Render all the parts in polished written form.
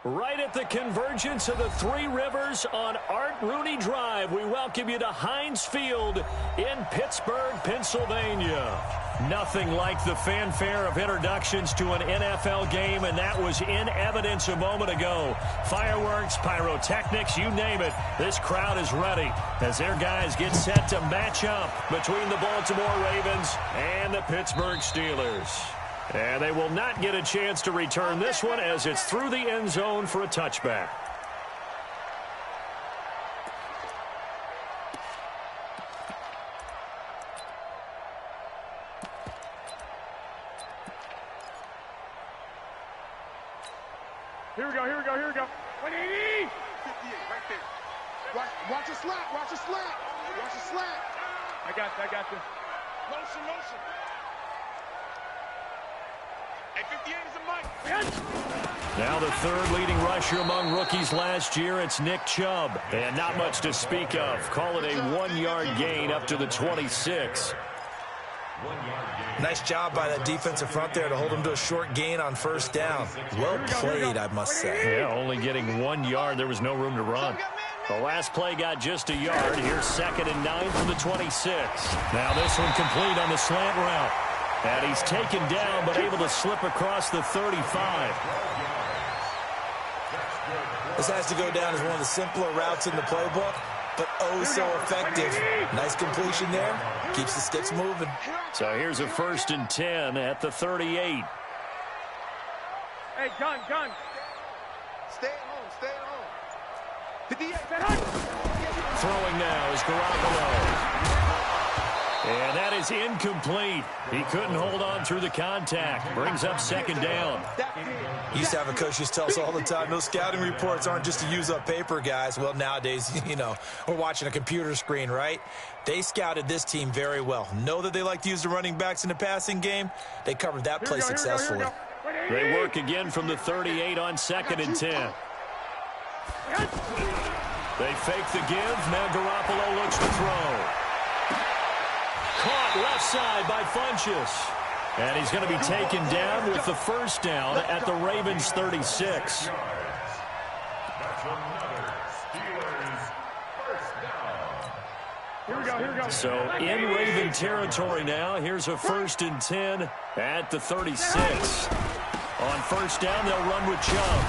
Right at the convergence of the Three Rivers on Art Rooney Drive, we welcome you to Heinz Field in Pittsburgh, Pennsylvania. Nothing like the fanfare of introductions to an NFL game, and that was in evidence a moment ago. Fireworks, pyrotechnics, you name it. This crowd is ready as their guys get set to match up between the Baltimore Ravens and the Pittsburgh Steelers. And they will not get a chance to return this one as it's through the end zone for a touchback. Here we go. 180! 58, right there. Watch your slap, watch your slap. Watch your slap. I got this. Motion. Hey, 58 is a mic. Now the third leading rusher among rookies last year, it's Nick Chubb. And not much to speak of. Call it a 1-yard gain up to the 26. Nice job by that defensive front there to hold him to a short gain on first down. Well played, I must say. Yeah, only getting 1 yard. There was no room to run. The last play got just a yard. Here's 2nd and 9 from the 26. Now this one complete on the slant route. And he's taken down but able to slip across the 35. This has to go down as one of the simpler routes in the playbook, but oh so effective. Nice completion there. Keeps the sticks moving. So here's a 1st and 10 at the 38. Hey, gun. Stay at home. 58, Throwing now is Garoppolo. And that is incomplete. He couldn't hold on through the contact. Brings up 2nd down. Used to have a coach just tell us all the time, those scouting reports aren't just to use up paper, guys. Well, nowadays, we're watching a computer screen, right? They scouted this team very well. Know that they like to use the running backs in the passing game. They covered that play successfully. They work again from the 38 on 2nd and 10. They fake the give. Now Garoppolo looks to throw. Caught left side by Funchess. And he's going to be taken down with the 1st down at the Ravens' 36. Here we go. So in Raven territory now. Here's a 1st and 10 at the 36. On 1st down, they'll run with Chubb.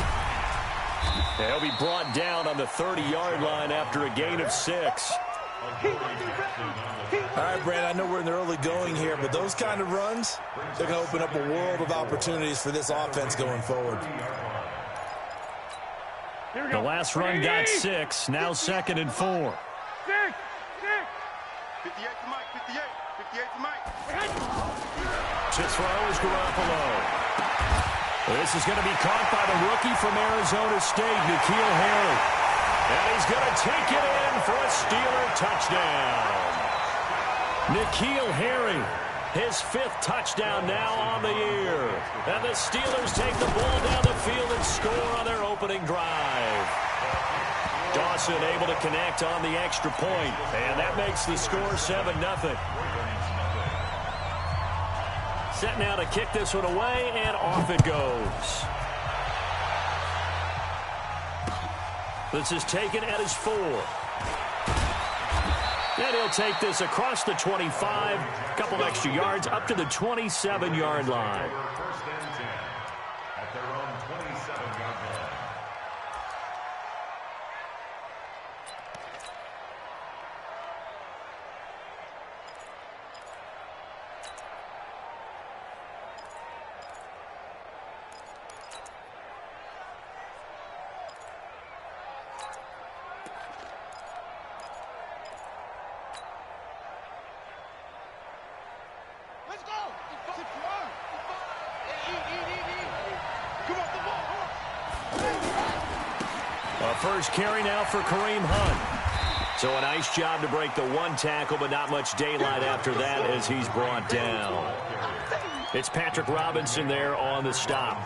They'll be brought down on the 30-yard line after a gain of 6. All right, Brandon, I know we're in the early going here, but those kind of runs, they're going to open up a world of opportunities for this offense going forward. The last run got 6. Now 2nd and 4. 58 to Mike. 58 to Mike. To throw is Garoppolo. This is going to be caught by the rookie from Arizona State, N'Keal Harry. And he's going to take it in for a Steeler touchdown. N'Keal Harry, his 5th touchdown now on the year. And the Steelers take the ball down the field and score on their opening drive. Dawson able to connect on the extra point, and that makes the score 7-0. Set now to kick this one away, and off it goes. This is taken at his 4. And he'll take this across the 25, a couple extra yards, up to the 27-yard line. First carry now for Kareem Hunt. So a nice job to break the 1 tackle, but not much daylight after that as he's brought down. It's Patrick Robinson there on the stop.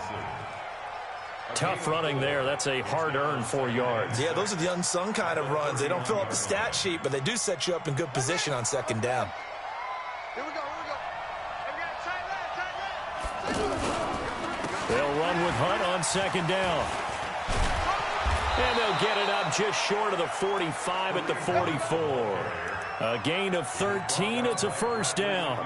Tough running there. That's a hard-earned 4 yards. Yeah, those are the unsung kind of runs. They don't fill up the stat sheet, but they do set you up in good position on 2nd down. Here we go. They'll run with Hunt on 2nd down. And they'll get it up just short of the 45 at the 44. A gain of 13. It's a first down.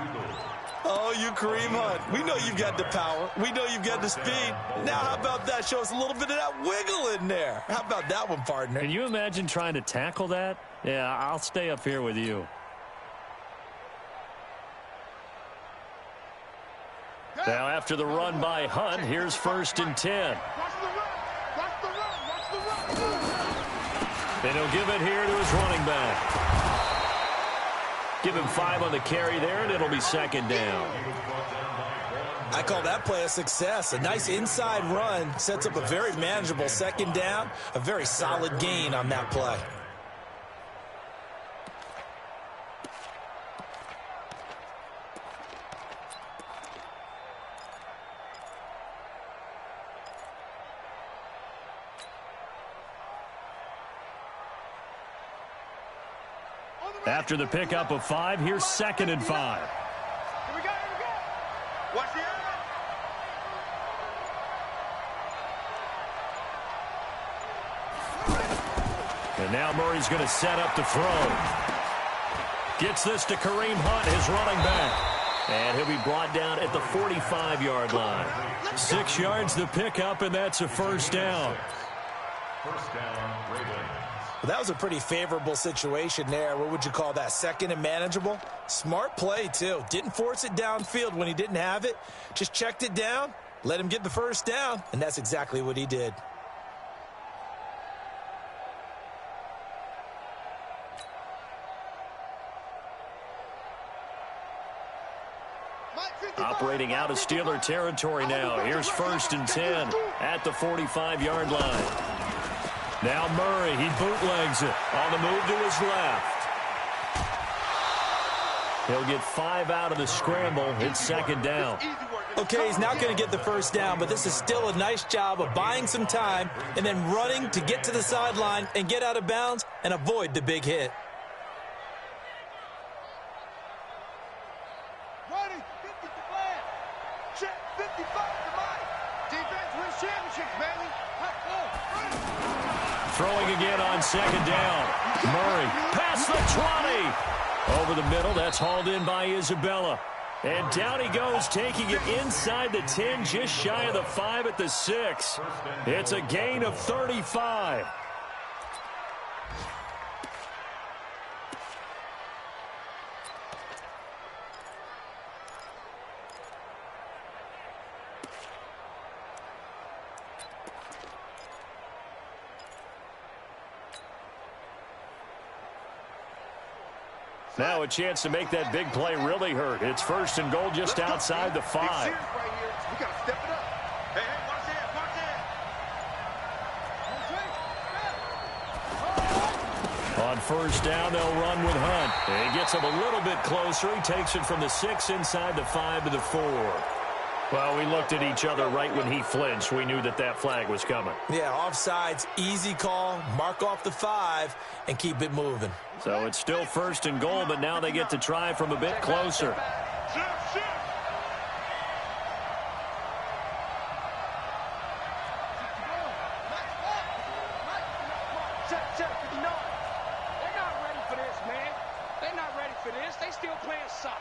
Oh, you Kareem Hunt. We know you've got the power. We know you've got the speed. Now how about that? Show us a little bit of that wiggle in there. How about that one, partner? Can you imagine trying to tackle that? Yeah, I'll stay up here with you. Now after the run by Hunt, here's 1st and 10. And he'll give it here to his running back. Give him 5 on the carry there, and it'll be 2nd down. I call that play a success. A nice inside run sets up a very manageable 2nd down. A very solid gain on that play. After the pickup of 5, here's 2nd and 5. Here we go, here we go. Watch the And now Murray's going to set up to throw. Gets this to Kareem Hunt, his running back. And he'll be brought down at the 45-yard line. 6 yards the pickup, and that's a first down. First down, Ravens. Well, that was a pretty favorable situation there. What would you call that? 2nd and manageable? Smart play, too. Didn't force it downfield when he didn't have it. Just checked it down, let him get the first down, and that's exactly what he did. Operating out of Steeler territory now. Here's 1st and 10 at the 45-yard line. Now Murray, he bootlegs it on the move to his left. He'll get 5 out of the scramble. It's 2nd down. Okay, he's not going to get the first down, but this is still a nice job of buying some time and then running to get to the sideline and get out of bounds and avoid the big hit. Ready, 50 to flag. Check, 55 to Mike. Defense wins championships, baby. Throwing again on 2nd down. Murray past the 20. Over the middle, that's hauled in by Isabella. And down he goes, taking it inside the 10, just shy of the 5 at the 6. It's a gain of 35. Now a chance to make that big play really hurt. It's 1st and goal just outside the 5. We got to step it up. Hey, watch that, On 1st down, they'll run with Hunt. He gets him a little bit closer. He takes it from the 6 inside the 5 to the 4. Well, we looked at each other right when he flinched. We knew that that flag was coming. Yeah, offsides, easy call, mark off the 5, and keep it moving. So it's still 1st and goal, but now they get to try from a bit closer. They're not ready for this, man. They're not ready for this. They still playing soccer.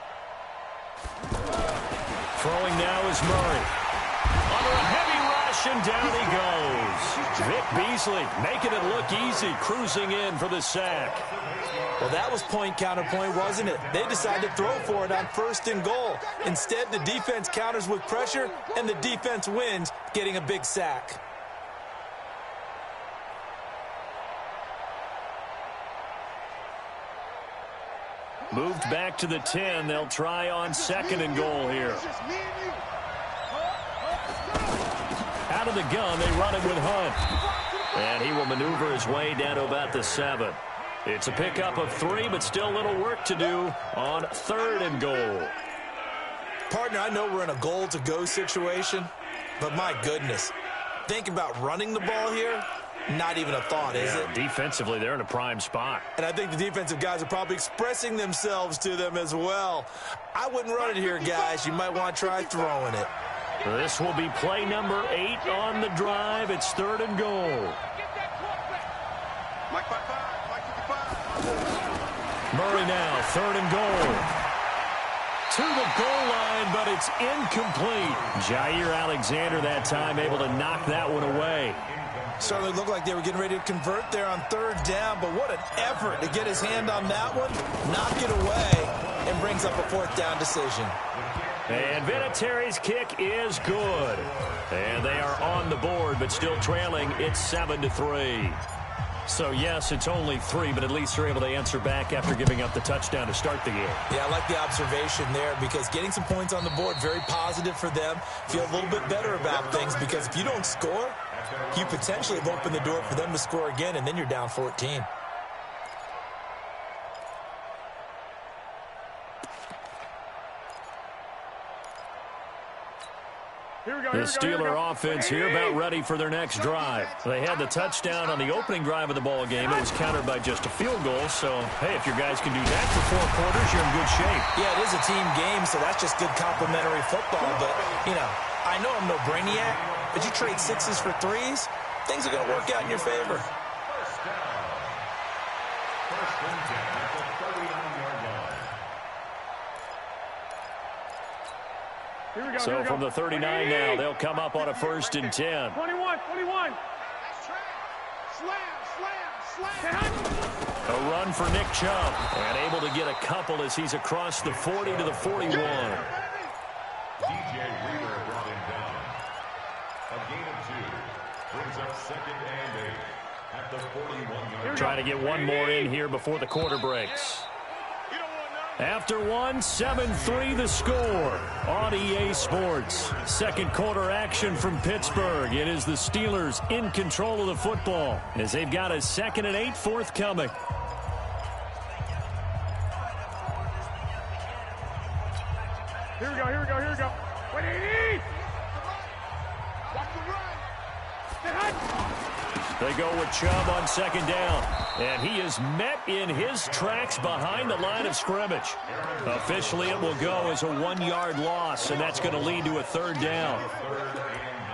Throwing now is Murray. Under a heavy rush, and down he goes. Vic Beasley making it look easy, cruising in for the sack. Well, that was point counterpoint, wasn't it? They decided to throw for it on 1st and goal. Instead, the defense counters with pressure, and the defense wins, getting a big sack. Moved back to the 10. They'll try on 2nd and goal here. Out of the gun, they run it with Hunt. And he will maneuver his way down to about the 7. It's a pickup of 3, but still a little work to do on 3rd and goal. Partner, I know we're in a goal-to-go situation, but my goodness, think about running the ball here. Not even a thought, is it? Defensively, they're in a prime spot. And I think the defensive guys are probably expressing themselves to them as well. I wouldn't run it here, guys. You might want to try throwing it. This will be play number 8 on the drive. It's 3rd and goal. Murray now, 3rd and goal. To the goal line, but it's incomplete. Jair Alexander that time able to knock that one away. Certainly looked like they were getting ready to convert there on 3rd down, but what an effort to get his hand on that one, knock it away, and brings up a 4th down decision. And Vinatieri's kick is good. And they are on the board, but still trailing. It's 7-3. So, yes, it's only 3, but at least they're able to answer back after giving up the touchdown to start the game. Yeah, I like the observation there because getting some points on the board, very positive for them. Feel a little bit better about things because if you don't score, you potentially have opened the door for them to score again, and then you're down 14. The Steeler offense here about ready for their next drive. They had the touchdown on the opening drive of the ball game. It was countered by just a field goal. So, hey, if your guys can do that for 4 quarters, you're in good shape. Yeah, it is a team game, so that's just good complimentary football. But, you know, I know I'm no brainiac, but you trade 6s for 3s, things are going to work out in your favor. So from the 39 now, they'll come up on a 1st and 10. 21. Slam. A run for Nick Chubb, and able to get a couple as he's across the 40 to the 41. DJ Reader brought him down. A gain of 2 brings up 2nd and 8 at the 41-yard. Trying to get one more in here before the quarter breaks. After 1, 7-3 the score on EA Sports. 2nd quarter action from Pittsburgh. It is the Steelers in control of the football as they've got a 2nd and 8 forthcoming. Here we go. 180! Watch the run! They go with Chubb on 2nd down. And he is met in his tracks behind the line of scrimmage. Officially, it will go as a 1-yard loss, and that's going to lead to a 3rd down.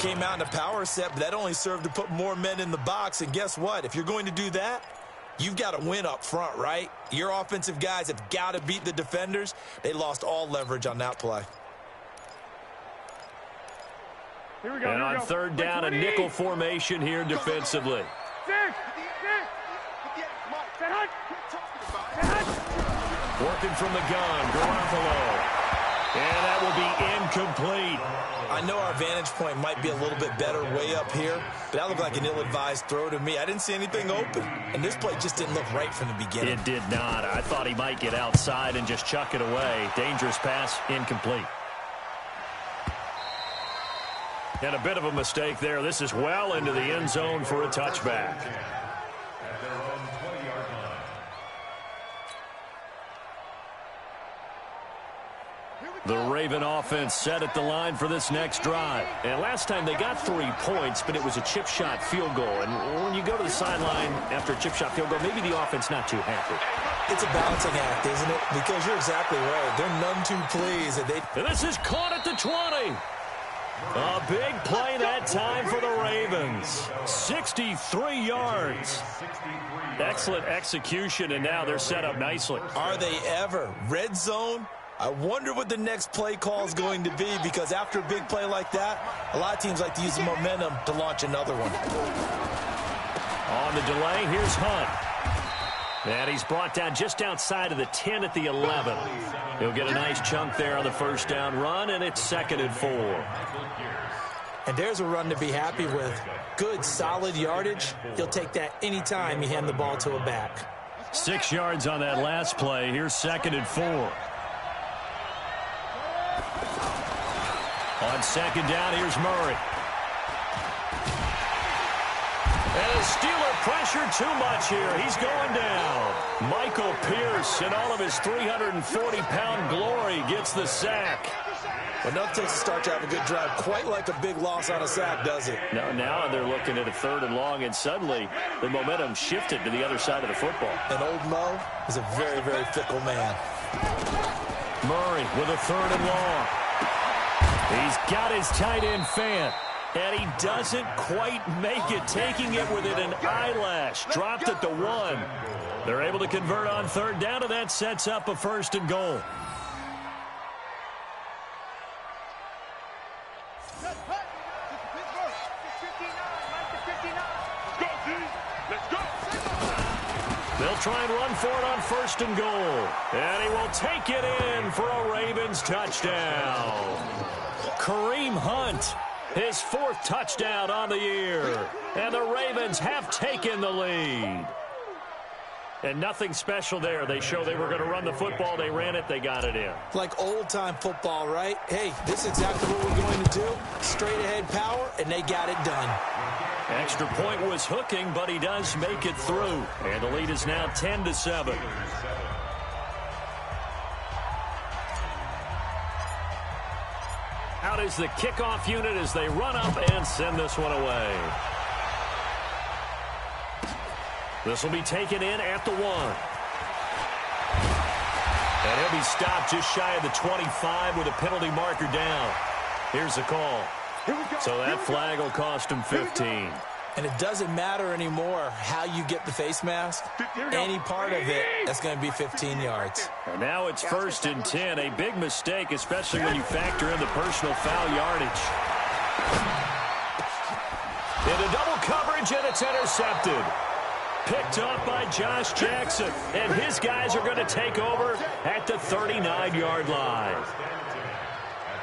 Came out in a power set, but that only served to put more men in the box. And guess what? If you're going to do that, you've got to win up front, right? Your offensive guys have got to beat the defenders. They lost all leverage on that play. Here we go. And on 3rd down, a nickel formation here defensively. Working from the gun, Garoppolo. And that will be incomplete. I know our vantage point might be a little bit better way up here, but that looked like an ill-advised throw to me. I didn't see anything open, and this play just didn't look right from the beginning. It did not. I thought he might get outside and just chuck it away. Dangerous pass, incomplete. And a bit of a mistake there. This is well into the end zone for a touchback. The Raven offense set at the line for this next drive. And last time they got 3 points, but it was a chip shot field goal. And when you go to the sideline after a chip shot field goal, maybe the offense not too happy. It's a balancing act, isn't it? Because you're exactly right. They're none too pleased. And this is caught at the 20. A big play that time for the Ravens. 63 yards. Excellent execution, and now they're set up nicely. Are they ever? Red zone? I wonder what the next play call is going to be, because after a big play like that, a lot of teams like to use the momentum to launch another one. On the delay, here's Hunt. And he's brought down just outside of the 10 at the 11. He'll get a nice chunk there on the 1st down run, and it's 2nd and 4. And there's a run to be happy with. Good, solid yardage. He'll take that anytime you hand the ball to a back. 6 yards on that last play. Here's 2nd and 4. On 2nd down, here's Murray. And the Steeler pressure too much here. He's going down. Michael Pierce, in all of his 340-pound glory, gets the sack. But nothing takes a start to have a good drive quite like a big loss on a sack, does it? No, now they're looking at a 3rd and long, and suddenly the momentum shifted to the other side of the football. And old Mo is a very, very fickle man. Murray with a 3rd and long. He's got his tight end Fant. And he doesn't quite make it, taking it within an eyelash. Dropped at the 1. They're able to convert on third down, and that sets up a 1st and goal. They'll try and run for it on 1st and goal. And he will take it in for a Ravens touchdown. Kareem Hunt, his 4th touchdown on the year. And the Ravens have taken the lead. And nothing special there. They show they were going to run the football. They ran it. They got it in. Like old-time football, right? Hey, this is exactly what we're going to do. Straight-ahead power, and they got it done. Extra point was hooking, but he does make it through. And the lead is now 10-7. Out is the kickoff unit as they run up and send this one away. This will be taken in at the 1. And he'll be stopped just shy of the 25 with a penalty marker down. Here's the call. So that flag will cost him 15. And it doesn't matter anymore how you get the face mask. Any part of it, that's going to be 15 yards. And now it's 1st and 10. A big mistake, especially when you factor in the personal foul yardage. Into double coverage, and it's intercepted. Picked up by Josh Jackson. And his guys are going to take over at the 39-yard line.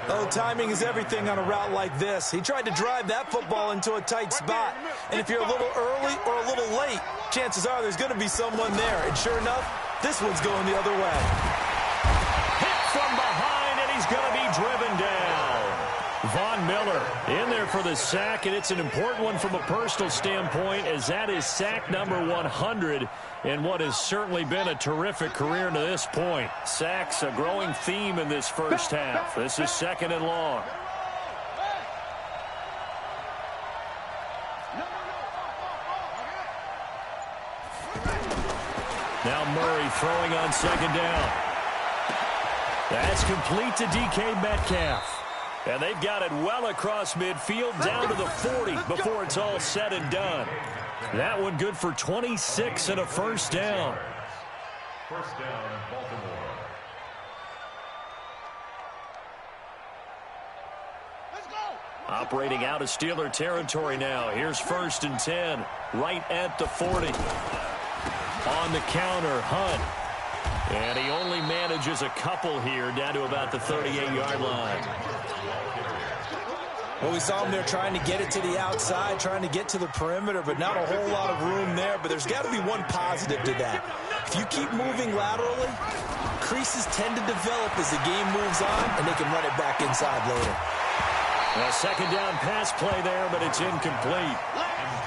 Oh, timing is everything on a route like this. He tried to drive that football into a tight spot. And if you're a little early or a little late, chances are there's going to be someone there. And sure enough, this one's going the other way. Hit from behind, and he's going to be driven down. Von Miller in there for the sack, and it's an important one from a personal standpoint, as that is sack number 100 in what has certainly been a terrific career to this point. Sacks a growing theme in this first half. This is 2nd and long. Now Murray throwing on 2nd down. That's complete to DK Metcalf. And they've got it well across midfield down to the 40 before it's all said and done. That one good for 26 and a 1st down. 1st down, Baltimore. Let's go. Operating out of Steeler territory now. Here's 1st and 10, right at the 40. On the counter, Hunt. And he only manages a couple here down to about the 38-yard line. Well, we saw him there trying to get it to the outside, trying to get to the perimeter, but not a whole lot of room there. But there's got to be one positive to that. If you keep moving laterally, creases tend to develop as the game moves on, and they can run it back inside later. A 2nd down pass play there, but it's incomplete.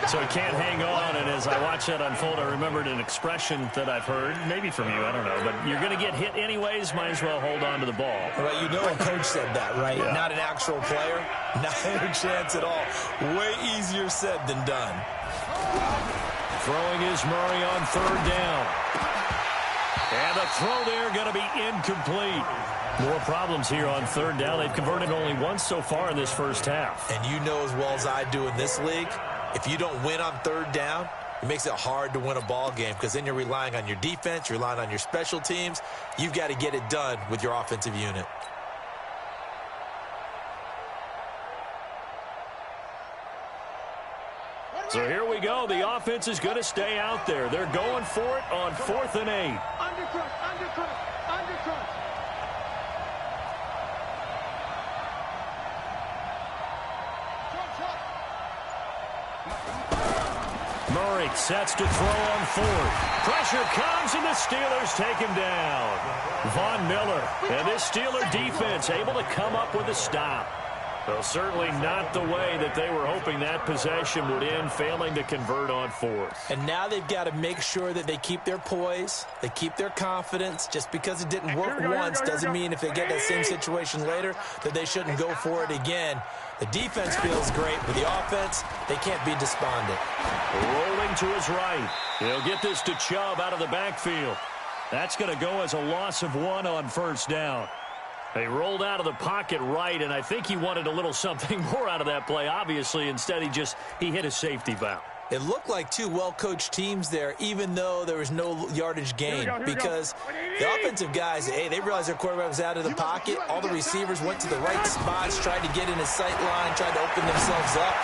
So he can't hang on, and as I watch that unfold, I remembered an expression that I've heard, maybe from you, I don't know, but you're going to get hit anyways, might as well hold on to the ball. Well, you know a coach said that, right? Yeah. Not an actual player. Not a chance at all. Way easier said than done. Throwing is Murray on 3rd down. And the throw there going to be incomplete. More problems here on 3rd down. They've converted only once so far in this first half. And you know as well as I do in this league, if you don't win on 3rd down, it makes it hard to win a ball game because then you're relying on your defense, you're relying on your special teams. You've got to get it done with your offensive unit. So here we go. The offense is going to stay out there. They're going for it on 4th and 8. Undercut, undercut, undercut. Murray sets to throw on 4th. Pressure comes, and the Steelers take him down. Von Miller and this Steeler defense able to come up with a stop. Well, certainly not the way that they were hoping that possession would end, failing to convert on 4th. And now they've got to make sure that they keep their poise, they keep their confidence. Just because it didn't work once doesn't mean if they get that same situation later that they shouldn't go for it again. The defense feels great, but the offense, they can't be despondent. Rolling to his right. He'll get this to Chubb out of the backfield. That's going to go as a loss of 1 on 1st down. They rolled out of the pocket right, and I think he wanted a little something more out of that play. Obviously, instead he hit a safety valve. It looked like two well-coached teams there, even though there was no yardage gain, because the offensive guys, hey, they realized their quarterback was out of the pocket. All the receivers went to the right spots, tried to get in his sight line, tried to open themselves up.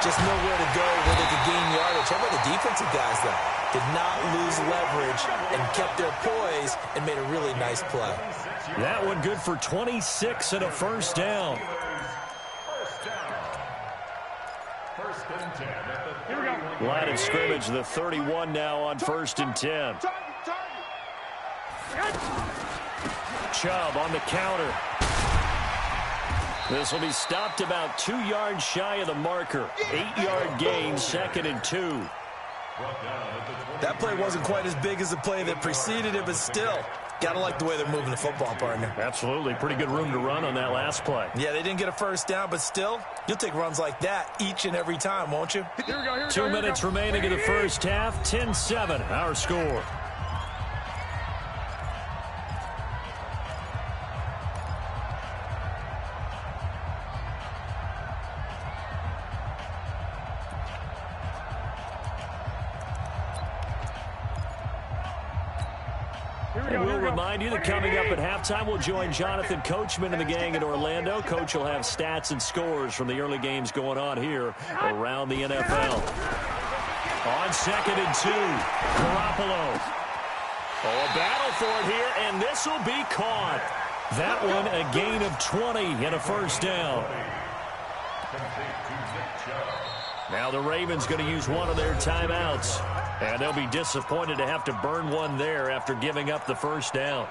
Just nowhere to go where they could gain yardage. How about the defensive guys, though? Did not lose leverage and kept their poise and made a really nice play. That one good for 26 and a first down. First and 10 at the Here we go. Line of scrimmage, the 31 now on first and 10. Chubb on the counter. This will be stopped about 2 yards shy of the marker. 8-yard gain, 2nd and 2. That play wasn't quite as big as the play that preceded it, but still, gotta like the way they're moving the football, partner. Absolutely. Pretty good room to run on that last play. Yeah, they didn't get a first down, but still, you'll take runs like that each and every time, won't you? Here we go. 2 minutes remaining in the first half. 10-7, our score. And we'll remind you that coming up at halftime, we'll join Jonathan Coachman and the gang in Orlando. Coach will have stats and scores from the early games going on here around the NFL. On 2nd and 2, Garoppolo. Oh, a battle for it here, and this will be caught. That one a gain of 20 and a first down. Now the Ravens going to use one of their timeouts. And they'll be disappointed to have to burn one there after giving up the first down.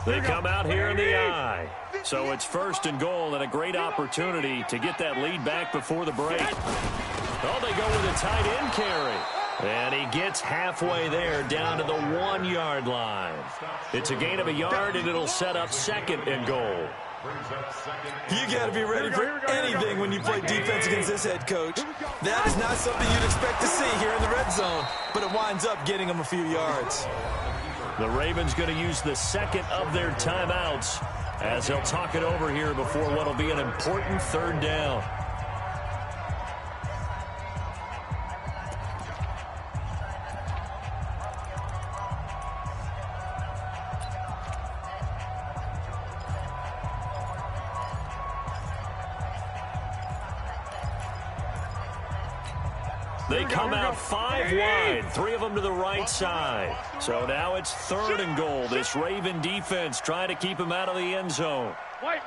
They come out here in the eye. So it's 1st and goal and a great opportunity to get that lead back before the break. Oh, they go with a tight end carry. And he gets halfway there down to the 1-yard line. It's a gain of a yard, and it'll set up 2nd and goal. You got to be ready for anything when you play defense against this head coach. That is not something you'd expect to see here in the red zone, but it winds up getting them a few yards. The Ravens going to use the 2nd of their timeouts as they'll talk it over here before what will be an important 3rd down. They come out 5 wide, 3 of them to the right side. So now it's 3rd and goal. This Raven defense trying to keep him out of the end zone. White.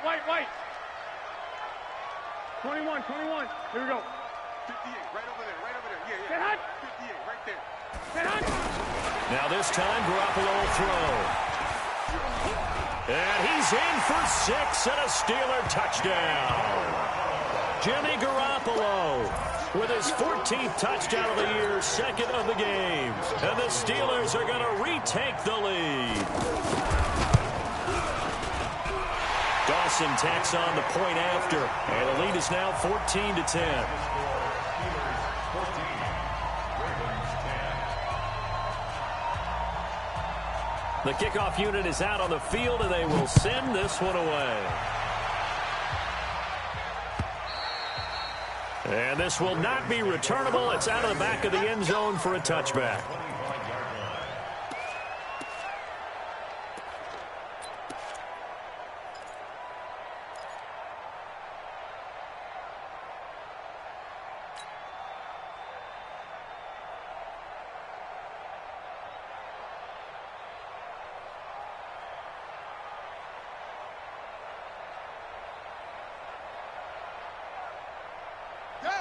21. Here we go. 58, right over there. Yeah. Get hot. 58, right there. Get hot. Now this time, Garoppolo will throw. And he's in for 6 and a Steeler touchdown. Jimmy Garoppolo with his 14th touchdown of the year, 2nd of the game. And the Steelers are going to retake the lead. Dawson tacks on the point after. And the lead is now 14-10. The kickoff unit is out on the field, and they will send this one away. And this will not be returnable. It's out of the back of the end zone for a touchback.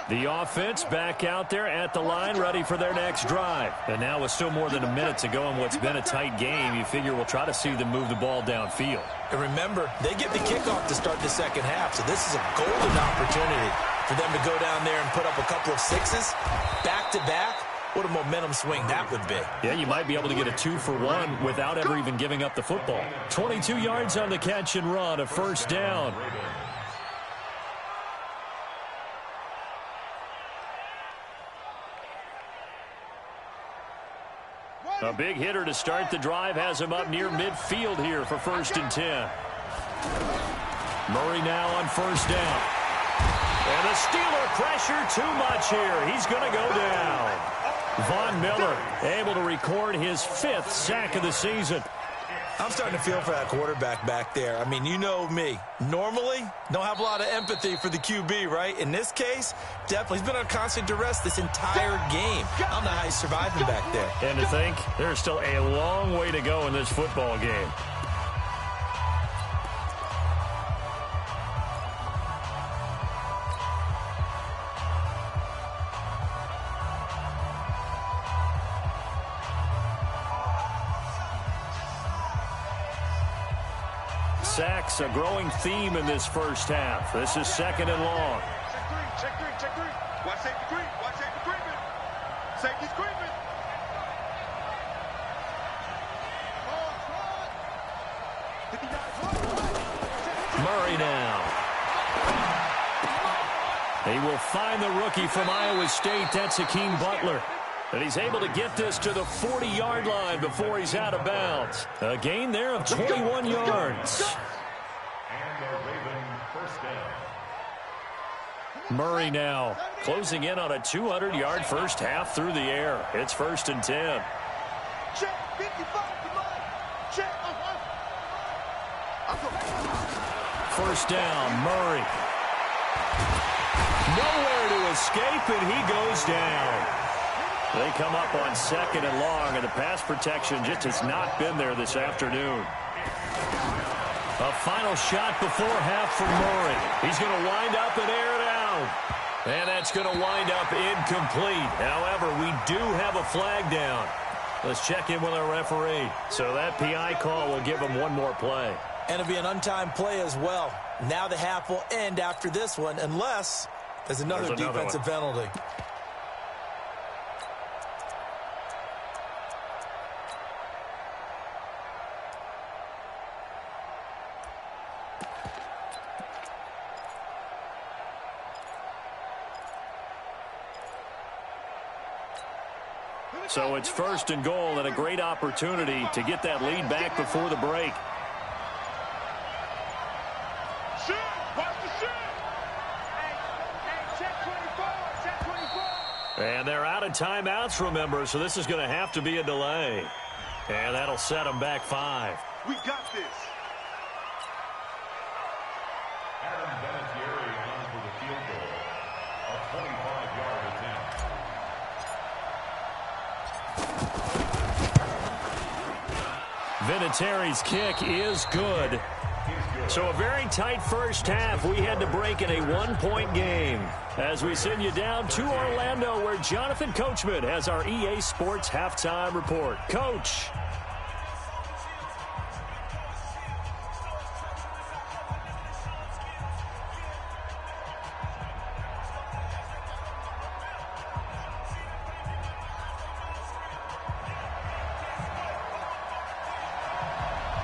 The offense back out there at the line, ready for their next drive. And now with still more than a minute to go in what's been a tight game, you figure we'll try to see them move the ball downfield. And remember, they get the kickoff to start the second half, so this is a golden opportunity for them to go down there and put up a couple of 6s back-to-back What a momentum swing that would be. Yeah, you might be able to get a 2-for-1 without ever even giving up the football. 22 yards on the catch and run, a first down. A big hitter to start the drive has him up near midfield here for 1st and 10. Murray now on 1st down. And the Steeler pressure too much here. He's going to go down. Von Miller able to record his 5th sack of the season. I'm starting to feel for that quarterback back there. I mean, you know me. Normally, don't have a lot of empathy for the QB, right? In this case, definitely. He's been on constant duress this entire game. I don't know how he's surviving back there. And to think, there's still a long way to go in this football game. Sacks, a growing theme in this first half. This is 2nd and long. Check three. Watch safety creep. Watch safety creeping. Safety's creeping. Murray now. He will find the rookie from Iowa State. That's Hakeem Butler. And he's able to get this to the 40-yard line before he's out of bounds. A gain there of 21 yards. And the Raven first down. Murray now closing in on a 200-yard first half through the air. It's 1st and 10. Check 55. Come on. Check. 1st down, Murray. Nowhere to escape, and he goes down. They come up on 2nd and long, and the pass protection just has not been there this afternoon. A final shot before half from Murray. He's going to wind up and air it out. And that's going to wind up incomplete. However, we do have a flag down. Let's check in with our referee. So that PI call will give him one more play. And it'll be an untimed play as well. Now the half will end after this one, unless there's another defensive penalty. So it's 1st and goal and a great opportunity to get that lead back before the break. Shoot. Watch the shoot. Hey, check 24. Check 24. And they're out of timeouts, remember, so this is going to have to be a delay. And that'll set them back 5. We got this. Adam Vinatieri on for the field goal. A 25-yard attempt. Vinatieri's kick is good. So a very tight first half. We had to break in a 1-point game. As we send you down to Orlando, where Jonathan Coachman has our EA Sports halftime report. Coach.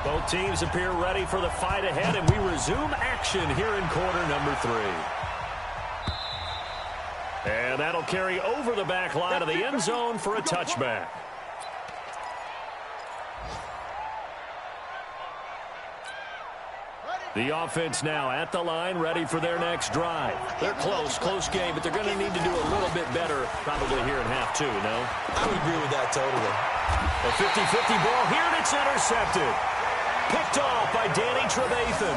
Both teams appear ready for the fight ahead, and we resume action here in quarter number 3. And that'll carry over the back line of the end zone for a touchback. The offense now at the line, ready for their next drive. They're close game, but they're going to need to do a little bit better probably here in half 2, no? I would agree with that totally. A 50-50 ball here, and it's intercepted. Picked off by Danny Trevathan.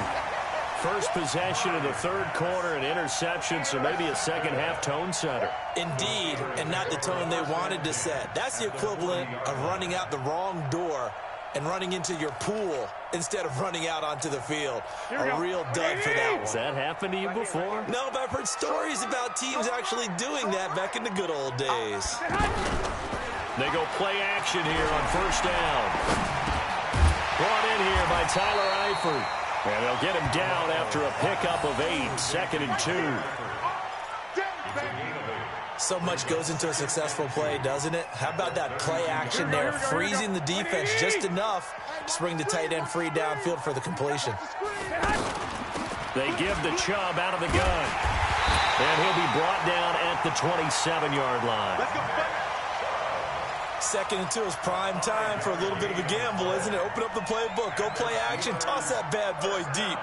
First possession of the 3rd quarter, an interception, so maybe a second-half tone setter. Indeed, and not the tone they wanted to set. That's the equivalent of running out the wrong door and running into your pool instead of running out onto the field. A real dud for that one. Has that happened to you before? No, but I've heard stories about teams actually doing that back in the good old days. They go play action here on 1st down. Brought in here by Tyler Eifert. And they'll get him down after a pickup of 8, 2nd and 2. So much goes into a successful play, doesn't it? How about that play action there, freezing the defense just enough to bring the tight end free downfield for the completion. They give the Chubb out of the gun. And he'll be brought down at the 27-yard line. Second and 2 is prime time for a little bit of a gamble, isn't it? Open up the playbook, go play action, toss that bad boy deep.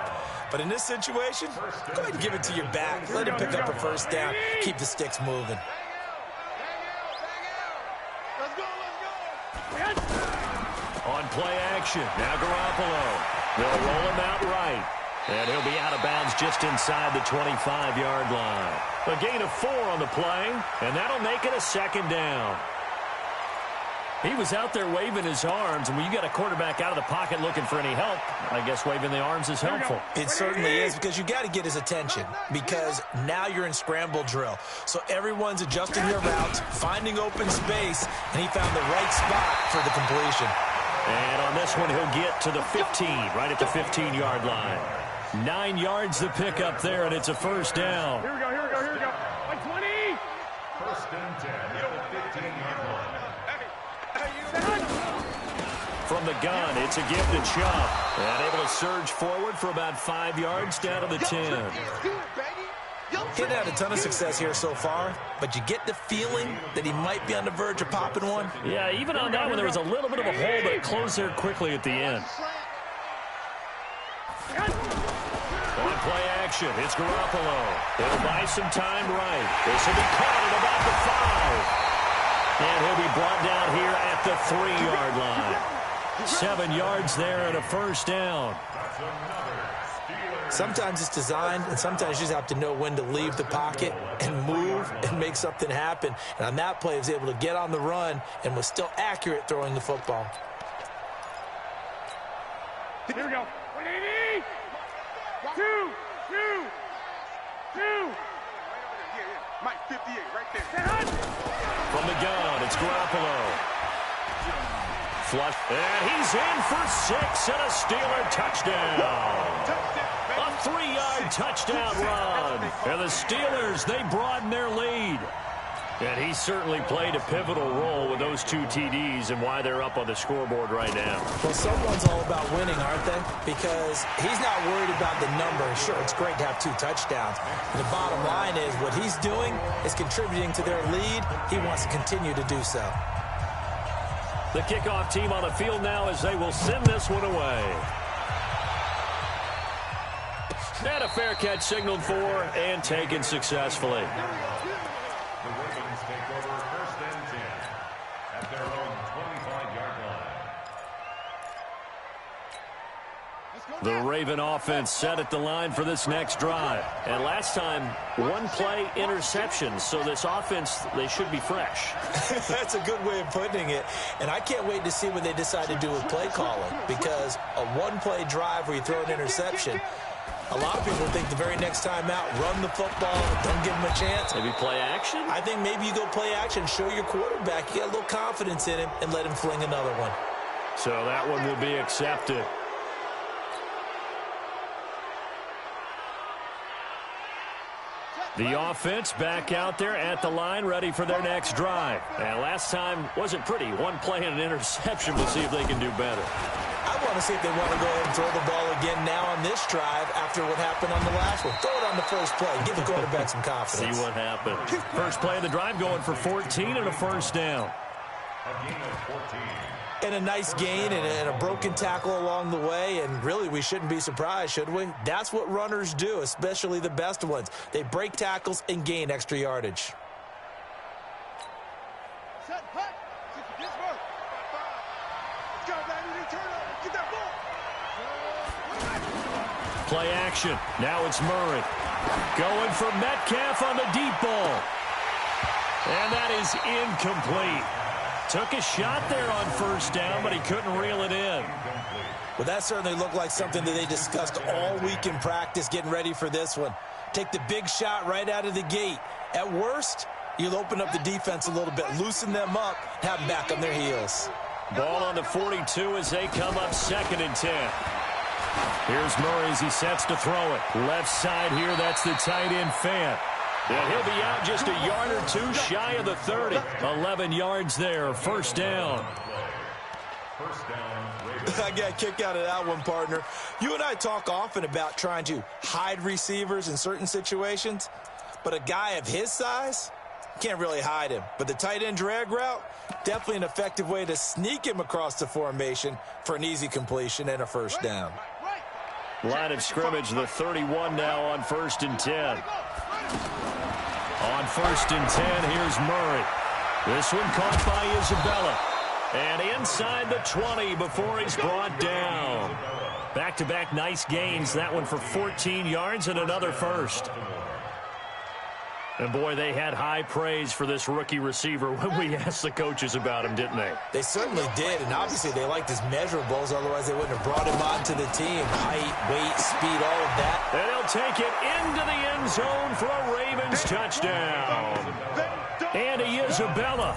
But in this situation, go ahead and give it to your back. Let him pick up a first down. Keep the sticks moving. On play action, now Garoppolo. They'll roll him out right. And he'll be out of bounds just inside the 25-yard line. A gain of 4 on the play, and that'll make it a second down. He was out there waving his arms, and when you got a quarterback out of the pocket looking for any help, I guess waving the arms is helpful. It certainly is, because you got to get his attention, because now you're in scramble drill. So everyone's adjusting their routes, finding open space, and he found the right spot for the completion. And on this one, he'll get to the 15, right at the 15-yard line. 9 yards the pick up there, and it's a first down. Here we go, here we go, here we go. Like 20. First and 10 at the 15-yard line. From the gun, it's a give to Chubb. And able to surge forward for about 5 yards down to the 10. He's had a ton of success here so far, but you get the feeling that he might be on the verge of popping one. Yeah, even on that one, there was a little bit of a hole, but it closed there quickly at the end. On play action, it's Garoppolo. He'll buy some time right. This will be caught at about the 5. And he'll be brought down here at the 3-yard line. 7 yards there and a first down. Sometimes it's designed, and sometimes you just have to know when to leave the pocket and move and make something happen. And on that play, he was able to get on the run and was still accurate throwing the football. Here we go. 180. 2. Mike, 58, right there. From the gun, it's Garoppolo. Flush, and he's in for 6 and a Steeler touchdown. A 3-yard touchdown run. And the Steelers, they broaden their lead. And he certainly played a pivotal role with those 2 TDs and why they're up on the scoreboard right now. Well, someone's all about winning, aren't they? Because he's not worried about the number. Sure, it's great to have 2 touchdowns. And the bottom line is what he's doing is contributing to their lead. He wants to continue to do so. The kickoff team on the field now as they will send this one away. And a fair catch signaled for and taken successfully. The Ravens take over first and 10 at their own 25-yard line. The Raven offense set at the line for this next drive. And last time, 1 play interception. So this offense, they should be fresh. That's a good way of putting it. And I can't wait to see what they decide to do with play calling. Because a 1-play drive where you throw an interception, a lot of people think the very next time out, run the football, don't give him a chance. Maybe play action? I think maybe you go play action, show your quarterback, you got a little confidence in him, and let him fling another one. So that one will be accepted. The offense back out there at the line, ready for their next drive. And last time wasn't pretty. 1 play and an interception. We'll see if they can do better. I want to see if they want to go ahead and throw the ball again now on this drive after what happened on the last one. Throw it on the first play. Give the quarterback some confidence. See what happens. First play of the drive going for 14 and a first down. A gain of 14. And a nice gain and a broken tackle along the way. And really, we shouldn't be surprised, should we? That's what runners do, especially the best ones. They break tackles and gain extra yardage. Set, hut. Pittsburgh. Let's go, baby. Turn up. Get that ball. Play action. Now it's Murray. Going for Metcalf on the deep ball. And that is incomplete. Took a shot there on first down, but he couldn't reel it in. Well, that certainly looked like something that they discussed all week in practice getting ready for this one. Take the big shot right out of the gate. At worst, you'll open up the defense a little bit, loosen them up, have them back on their heels. Ball on the 42 as they come up 2nd and 10. Here's Murray as he sets to throw it. Left side here, that's the tight end Fant. And he'll be out just a yard or two shy of the 30. 11 yards there, first down. I got a kick out of that one, partner. You and I talk often about trying to hide receivers in certain situations, but a guy of his size, can't really hide him. But the tight end drag route, definitely an effective way to sneak him across the formation for an easy completion and a first down. Line of scrimmage, the 31 now on 1st and 10. On 1st and 10, here's Murray. This one caught by Isabella. And inside the 20 before he's brought down. Back-to-back nice gains. That one for 14 yards and another first. And, boy, they had high praise for this rookie receiver when we asked the coaches about him, didn't they? They certainly did, and obviously they liked his measurables. Otherwise, they wouldn't have brought him onto the team. Height, weight, speed, all of that. And he'll take it into the end zone for a Ravens touchdown. Andy Isabella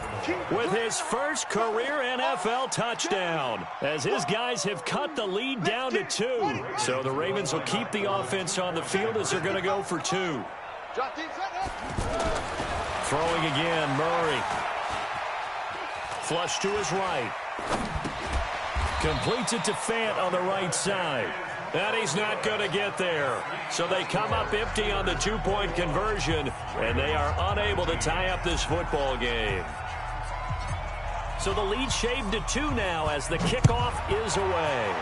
with his first career NFL touchdown as his guys have cut the lead down to 2. So the Ravens will keep the offense on the field as they're going to go for 2. Throwing again, Murray. Flush to his right. Completes it to Fant on the right side. And he's not going to get there. So they come up empty on the two-point conversion, and they are unable to tie up this football game. So the lead shaved to 2 now as the kickoff is away.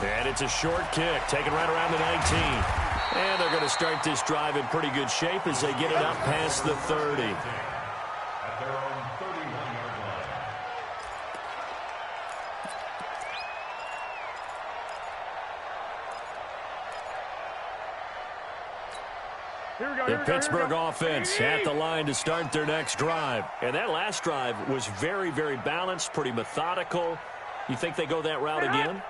And it's a short kick, taken right around the 19. And they're going to start this drive in pretty good shape as they get it up past the 30. At their own 31-yard line. The Pittsburgh offense at the line to start their next drive. And that last drive was very, very balanced, pretty methodical. You think they go that route again?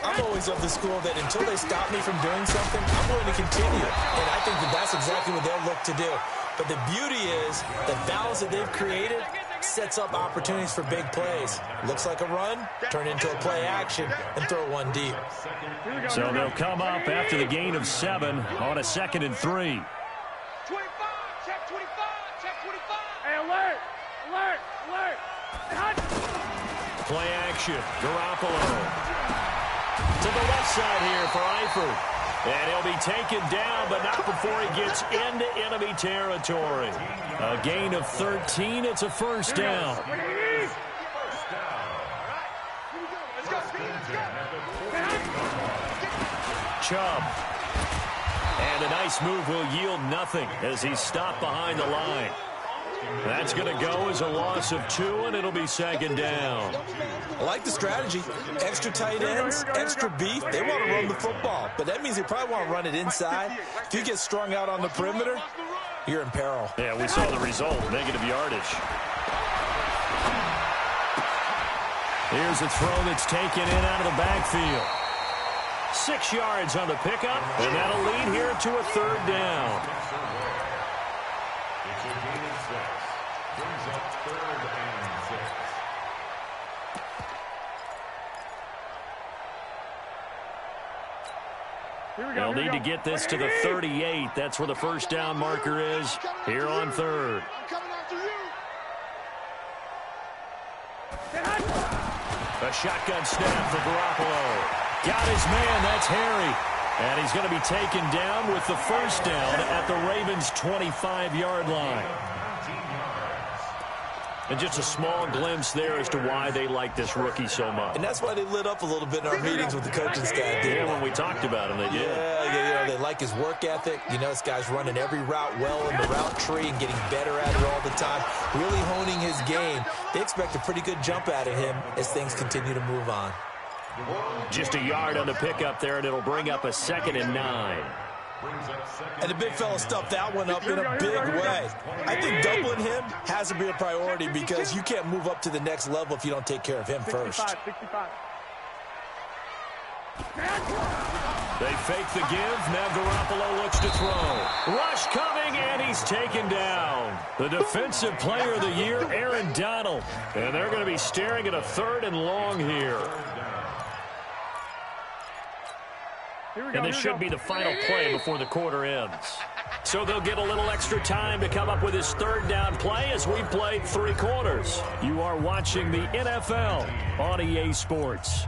I'm always of the school that until they stop me from doing something, I'm going to continue. And I think that that's exactly what they'll look to do. But the beauty is the balance that they've created sets up opportunities for big plays. Looks like a run, turn into a play action, and throw one deep. So they'll come up after the gain of 7 on a 2nd and 3. 25, check 25, check 25. Hey, alert, alert, alert. Play action, Garoppolo. To the left side here for Eifert. And he'll be taken down, but not before he gets into enemy territory. A gain of 13. It's a first down. Chubb. And a nice move will yield nothing as he's stopped behind the line. That's going to go as a loss of 2, and it'll be 2nd down. I like the strategy. Extra tight ends, extra beef. They want to run the football, but that means they probably want to run it inside. If you get strung out on the perimeter, you're in peril. Yeah, we saw the result, negative yardage. Here's a throw that's taken in out of the backfield. 6 yards on the pickup, and that'll lead here to a 3rd down. It's a gain of 6. Brings up 3rd and 6. They'll need to get this to the 38. That's where the first down marker is here on 3rd. A shotgun snap for Garoppolo. Got his man, that's Harry. And he's going to be taken down with the first down at the Ravens' 25-yard line. And just a small glimpse there as to why they like this rookie so much. And that's why they lit up a little bit in our meetings with the coaching staff. Yeah, when we talked about him, they did. Yeah, they like his work ethic. You know, this guy's running every route well in the route tree and getting better at it all the time, really honing his game. They expect a pretty good jump out of him as things continue to move on. Just a yard on the pickup there, and it'll bring up a 2nd and 9. And the big fella stuffed that one up in a big way. I think doubling him has to be a priority because you can't move up to the next level if you don't take care of him first. 65. They fake the give. Now Garoppolo looks to throw. Rush coming, and he's taken down. The defensive player of the year, Aaron Donald. And they're going to be staring at a 3rd and long here. And this should be the final play before the quarter ends. So they'll get a little extra time to come up with his third down play as we played 3 quarters. You are watching the NFL on EA Sports.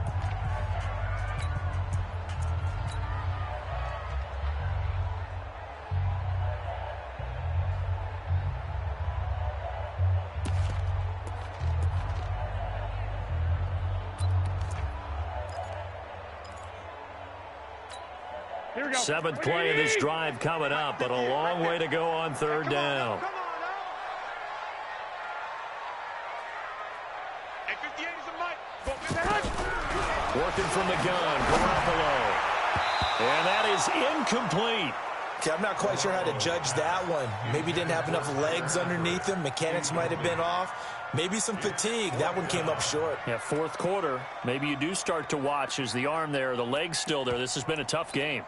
Seventh play of this drive coming up, but a long way to go on third down. Working from the gun, Garoppolo. And that is incomplete. Okay, I'm not quite sure how to judge that one. Maybe didn't have enough legs underneath him. Mechanics might have been off. Maybe some fatigue. That one came up short. Yeah, fourth quarter. Maybe you do start to watch. Is the arm there, the leg's still there? This has been a tough game.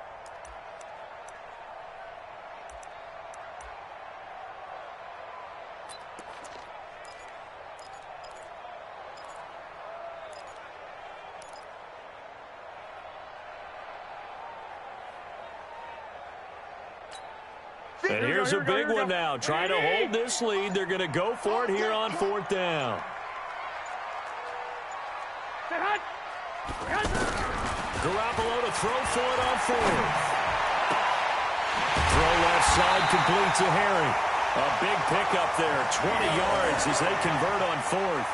And here's a big one now. Trying to hold this lead. They're going to go for it here on fourth down. Garoppolo to throw for it on fourth. Throw left side complete to Harry. A big pickup there. 20 yards as they convert on fourth.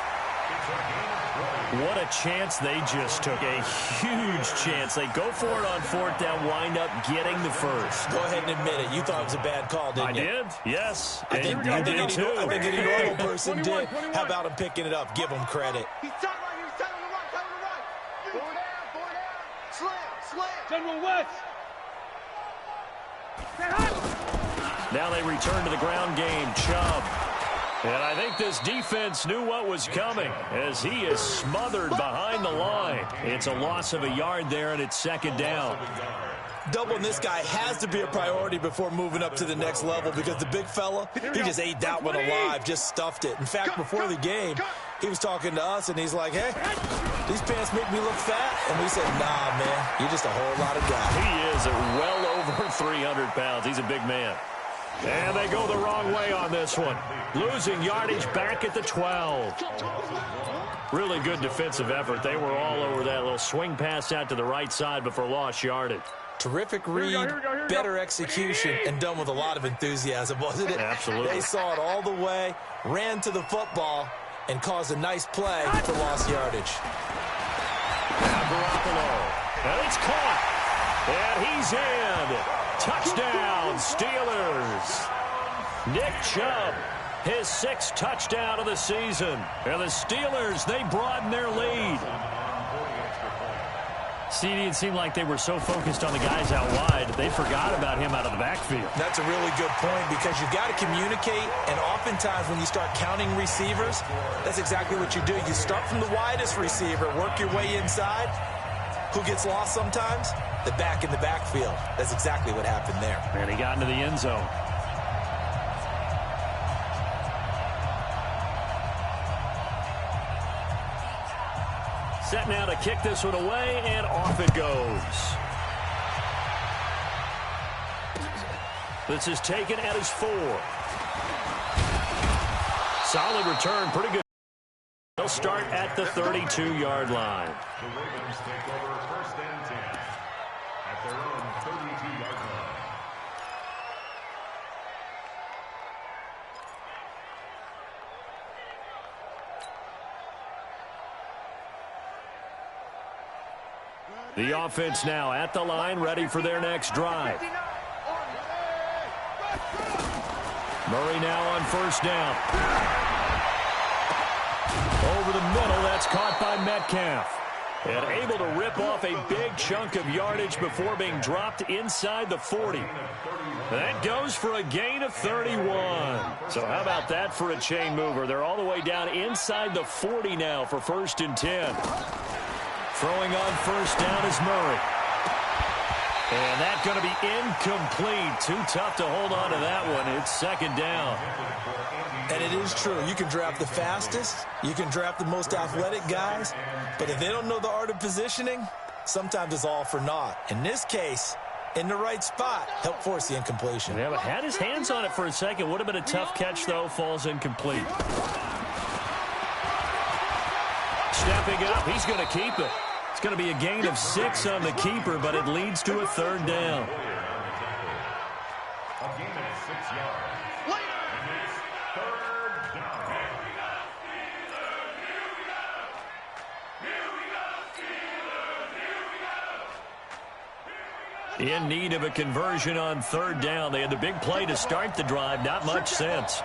What a chance they just took. A huge chance. They go for it on fourth down, wind up getting the first. Go ahead and admit it. You thought it was a bad call, didn't you? I did, yes. I think any normal person did. How about him picking it up? Give him credit. He's tight right here. He's tight on the right. Tight on the right. Going down. Slam. General West. Now they return to the ground game. Chubb. And I think this defense knew what was coming as he is smothered behind the line. It's a loss of a yard there, and it's second down. Doubling this guy has to be a priority before moving up to the next level because the big fella, he just ate that one alive, just stuffed it. In fact, before the game, he was talking to us, and he's like, hey, these pants make me look fat. And we said, nah, man, you're just a whole lot of guy. He is well over 300 pounds. He's a big man. And they go the wrong way on this one. Losing yardage back at the 12. Really good defensive effort. They were all over that little swing pass out to the right side before lost yardage. Terrific read, better execution, and done with a lot of enthusiasm, wasn't it? Absolutely. They saw it all the way, ran to the football, and caused a nice play for lost yardage. Now Garoppolo. And it's caught. And he's in. Touchdown, Steelers. Nick Chubb, his 6th touchdown of the season. And the Steelers, they broaden their lead. CD, it seemed like they were so focused on the guys out wide, they forgot about him out of the backfield. That's a really good point because you've got to communicate, and oftentimes when you start counting receivers, that's exactly what you do. You start from the widest receiver, work your way inside. Who gets lost sometimes? The back in the backfield. That's exactly what happened there. And he got into the end zone. Set now to kick this one away, and off it goes. This is taken at his 4. Solid return, pretty good. They'll start at the 32-yard line. The Ravens take over first and 10 at their own 32-yard line. The offense now at the line, ready for their next drive. Murray now on first down. Over the middle, that's caught by Metcalf. And able to rip off a big chunk of yardage before being dropped inside the 40. That goes for a gain of 31. So how about that for a chain mover? They're all the way down inside the 40 now for first and 10. Throwing on first down is Murray. And that's going to be incomplete. Too tough to hold on to that one. It's second down. And it is true. You can draft the fastest. You can draft the most athletic guys. But if they don't know the art of positioning, sometimes it's all for naught. In this case, in the right spot, helped force the incompletion. Yeah, but had his hands on it for a second. Would have been a tough catch, though. Falls incomplete. Stepping up, he's going to keep it. It's going to be a gain of 6 on the keeper, but it leads to a 3rd down. A gain of 6 yards. And it's 3rd down. In need of a conversion on 3rd down. They had the big play to start the drive. Not much sense.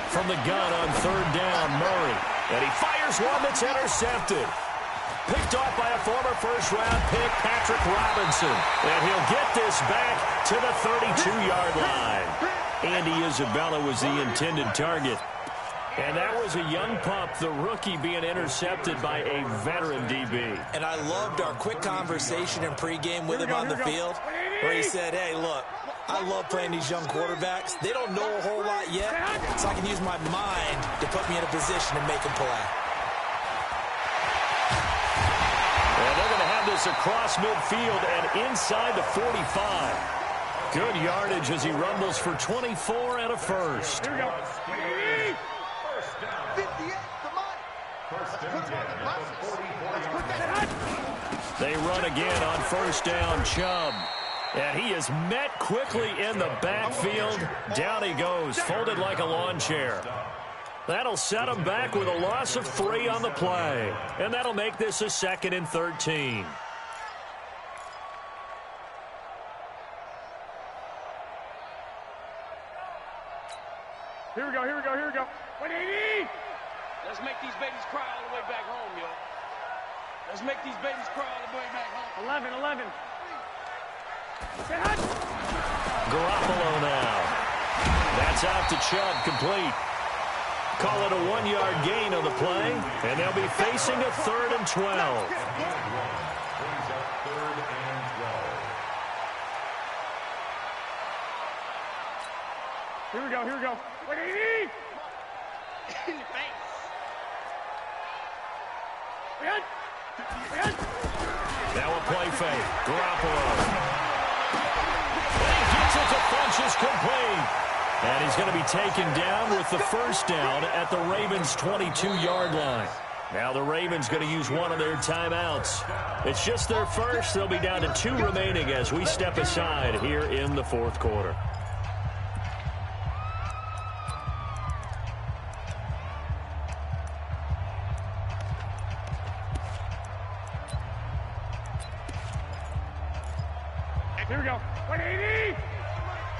From the gun on 3rd down, Murray. And he fires one that's intercepted. Picked off by a former first-round pick, Patrick Robinson. And he'll get this back to the 32-yard line. Andy Isabella was the intended target. And that was a young pup, the rookie, being intercepted by a veteran DB. And I loved our quick conversation in pregame with him on the field, where he said, hey, look, I love playing these young quarterbacks. They don't know a whole lot yet, so I can use my mind to put me in a position to make a play. And they're going to have this across midfield and inside the 45. Good yardage as he rumbles for 24 and a first. Here we go. First down. 58, come on. First and 10 at the 44-yard line. They run again on first down, Chubb. And he is met quickly in the backfield. Down he goes, folded like a lawn chair. That'll set him back with a loss of 3 on the play. And that'll make this a 2nd and 13. Here we go, here we go, here we go. 180! Let's make these babies cry all the way back home, yo. Let's make these babies cry all the way back home. 11. Garoppolo now. That's out to Chubb, complete. Call it a 1-yard gain on the play, and they'll be facing a 3rd and 12. Brings up 3rd and 12. Here we go, here we go. 180! In your face. Now a play fake. Garoppolo. And he gets it to Funchess, complete. And he's going to be taken down with the first down at the Ravens' 22-yard line. Now the Ravens going to use one of their timeouts. It's just their first. They'll be down to 2 remaining as we step aside here in the 4th quarter. Here we go. 180!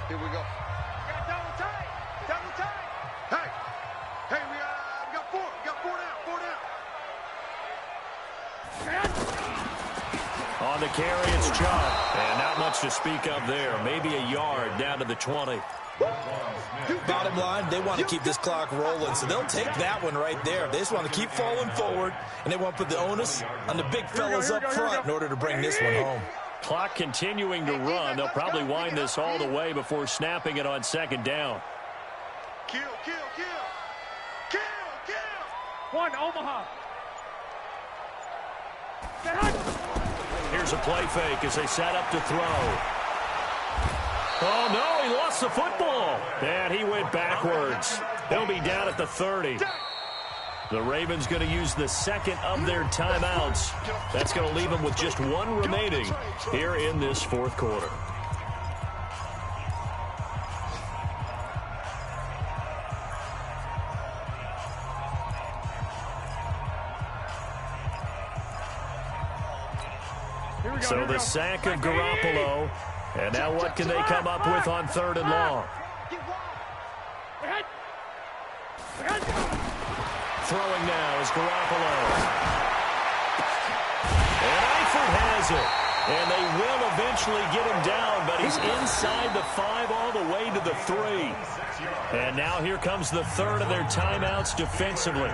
Here we go. Got double tight. Double tight. Hey, we got 4. We got 4 down. On the carry, it's Chubb. And not much to speak of there. Maybe a yard down to the 20. Bottom line, they want to keep this clock rolling, so they'll take that one right there. They just want to keep falling forward, and they want to put the onus on the big fellas up front in order to bring this one home. Clock continuing to run. They'll probably wind this all the way before snapping it on 2nd down. Kill. 1, Omaha. Here's a play fake as they set up to throw. Oh, no, he lost the football. And he went backwards. They'll be down at the 30. The Ravens going to use the 2nd of their timeouts. That's going to leave them with just 1 remaining here in this 4th quarter. So the sack of Garoppolo. And now what can they come up with on 3rd and long? Throwing now is Garoppolo. And Eifert has it. And they will eventually get him down, but he's inside the 5 all the way to the 3. And now here comes the 3rd of their timeouts defensively.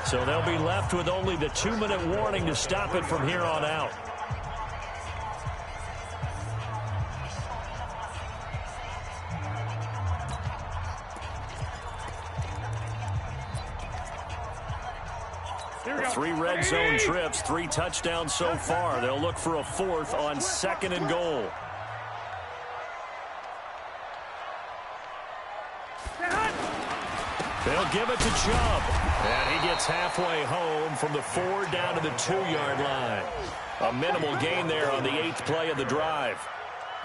So they'll be left with only the 2-minute warning to stop it from here on out. 3 red zone trips, 3 touchdowns so far. They'll look for a 4th on 2nd and goal. They'll give it to Chubb. And he gets halfway home from the 4 down to the 2-yard line. A minimal gain there on the 8th play of the drive.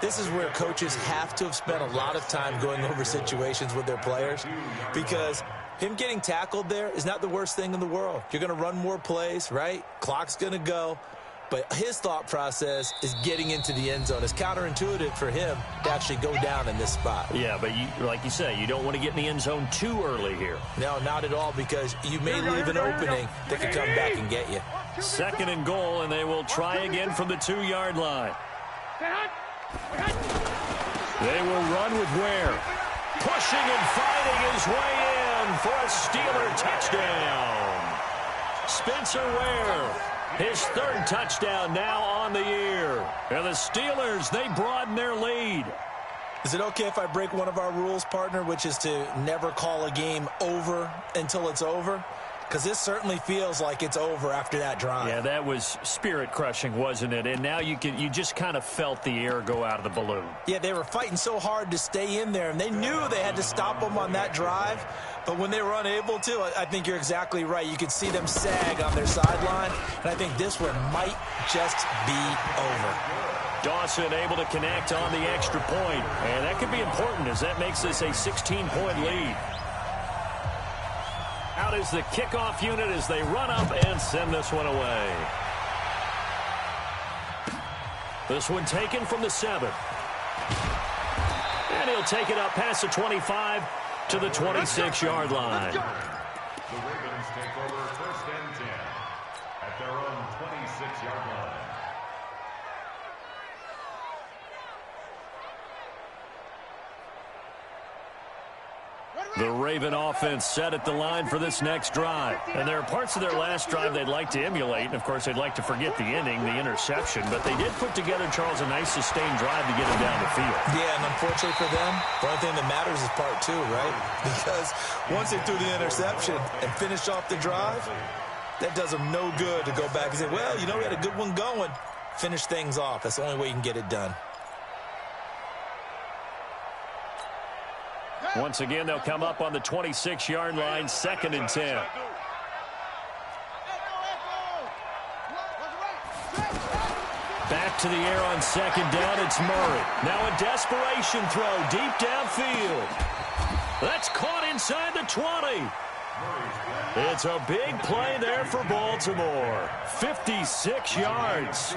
This is where coaches have to have spent a lot of time going over situations with their players, because him getting tackled there is not the worst thing in the world. You're going to run more plays, right? Clock's going to go. But his thought process is getting into the end zone. It's counterintuitive for him to actually go down in this spot. Yeah, but like you say, you don't want to get in the end zone too early here. No, not at all, because you may leave an opening that could come back and get you. 2nd and goal, and they will try again from the 2-yard line. They will run with Ware. Pushing and fighting his way in for a Steeler touchdown. Spencer Ware, his 3rd touchdown now on the year. And the Steelers, they broaden their lead. Is it okay if I break one of our rules, partner, which is to never call a game over until it's over? Because this certainly feels like it's over after that drive. Yeah, that was spirit-crushing, wasn't it? And now you just kind of felt the air go out of the balloon. Yeah, they were fighting so hard to stay in there, and they knew they had to stop them on that drive. But when they were unable to, I think you're exactly right. You could see them sag on their sideline, and I think this one might just be over. Dawson able to connect on the extra point, and that could be important as that makes this a 16-point lead. Out is the kickoff unit as they run up and send this one away. This one taken from the 7. And he'll take it up past the 25 to the 26-yard line. The Ravens take over 1st and 10 at their own 26-yard line. The Raven offense set at the line for this next drive. And there are parts of their last drive they'd like to emulate. And, of course, they'd like to forget the inning, the interception. But they did put together, Charles, a nice sustained drive to get him down the field. Yeah, and unfortunately for them, the only thing that matters is part 2, right? Because once they threw the interception and finished off the drive, that does them no good to go back and say, well, you know, we had a good one going. Finish things off. That's the only way you can get it done. Once again, they'll come up on the 26-yard line, 2nd and 10. Back to the air on 2nd down, it's Murray. Now a desperation throw deep downfield. That's caught inside the 20. It's a big play there for Baltimore. 56 yards.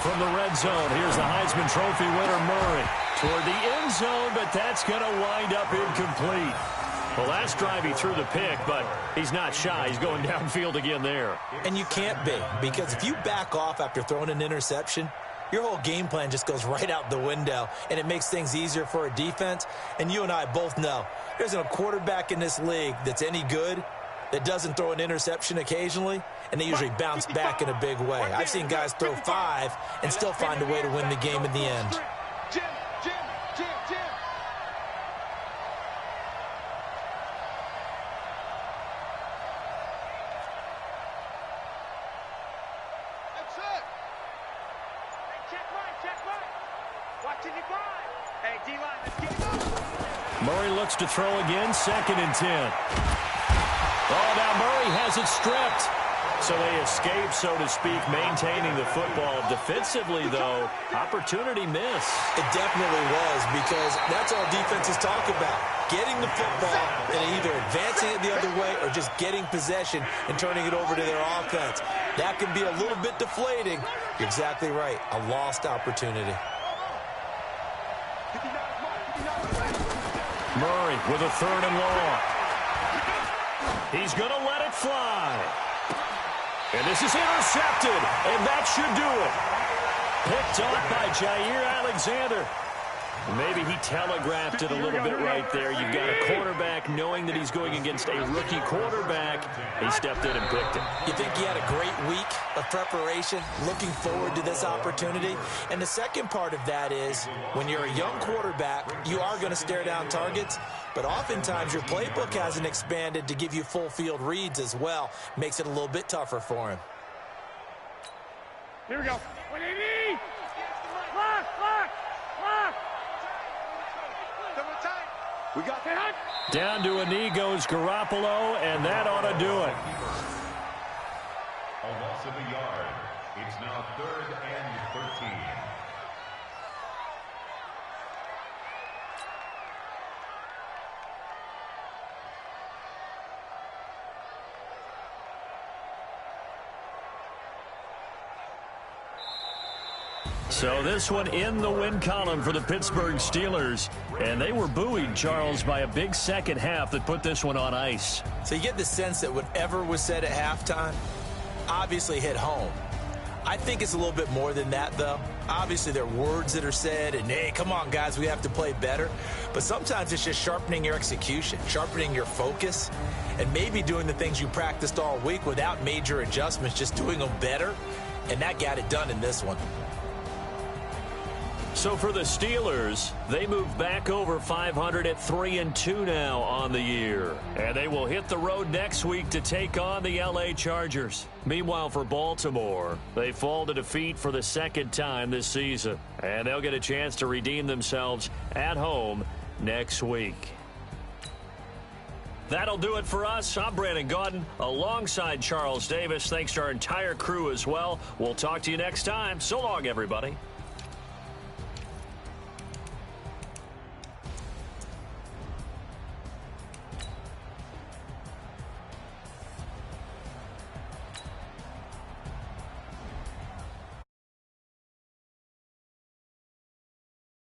From the red zone, here's the Heisman Trophy winner, Murray. Toward the end zone, but that's going to wind up incomplete. Well, last drive he threw the pick, but he's not shy. He's going downfield again there. And you can't be, because if you back off after throwing an interception, your whole game plan just goes right out the window, and it makes things easier for a defense. And you and I both know there's a quarterback in this league that's any good that doesn't throw an interception occasionally, and they usually bounce back in a big way. I've seen guys throw 5 and still find a way to win the game in the end. Murray looks to throw again, 2nd and 10. Oh, now Murray has it stripped. So they escape, so to speak, maintaining the football. Defensively, though, opportunity miss. It definitely was, because that's all defenses talk about. Getting the football and either advancing it the other way or just getting possession and turning it over to their offense. That can be a little bit deflating. You're exactly right. A lost opportunity. Murray with a 3rd and long. He's going to let it fly. And this is intercepted, and that should do it. Picked off by Jair Alexander. Maybe he telegraphed it a little bit right there. You've got a quarterback knowing that he's going against a rookie quarterback. He stepped in and picked it. You think he had a great week of preparation, looking forward to this opportunity? And the second part of that is, when you're a young quarterback, you are going to stare down targets, but oftentimes your playbook hasn't expanded to give you full field reads as well. Makes it a little bit tougher for him. Here we go. 180! Lock, lock, lock! We got that. Down to a knee goes Garoppolo, and that ought to do it. A loss of a yard. It's now 3rd and 13. So this one in the win column for the Pittsburgh Steelers. And they were buoyed, Charles, by a big second half that put this one on ice. So you get the sense that whatever was said at halftime obviously hit home. I think it's a little bit more than that, though. Obviously, there are words that are said, and, hey, come on, guys, we have to play better. But sometimes it's just sharpening your execution, sharpening your focus, and maybe doing the things you practiced all week without major adjustments, just doing them better. And that got it done in this one. So for the Steelers, they move back over 500 at 3-2 now on the year. And they will hit the road next week to take on the LA Chargers. Meanwhile, for Baltimore, they fall to defeat for the second time this season. And they'll get a chance to redeem themselves at home next week. That'll do it for us. I'm Brandon Gaudin alongside Charles Davis. Thanks to our entire crew as well. We'll talk to you next time. So long, everybody.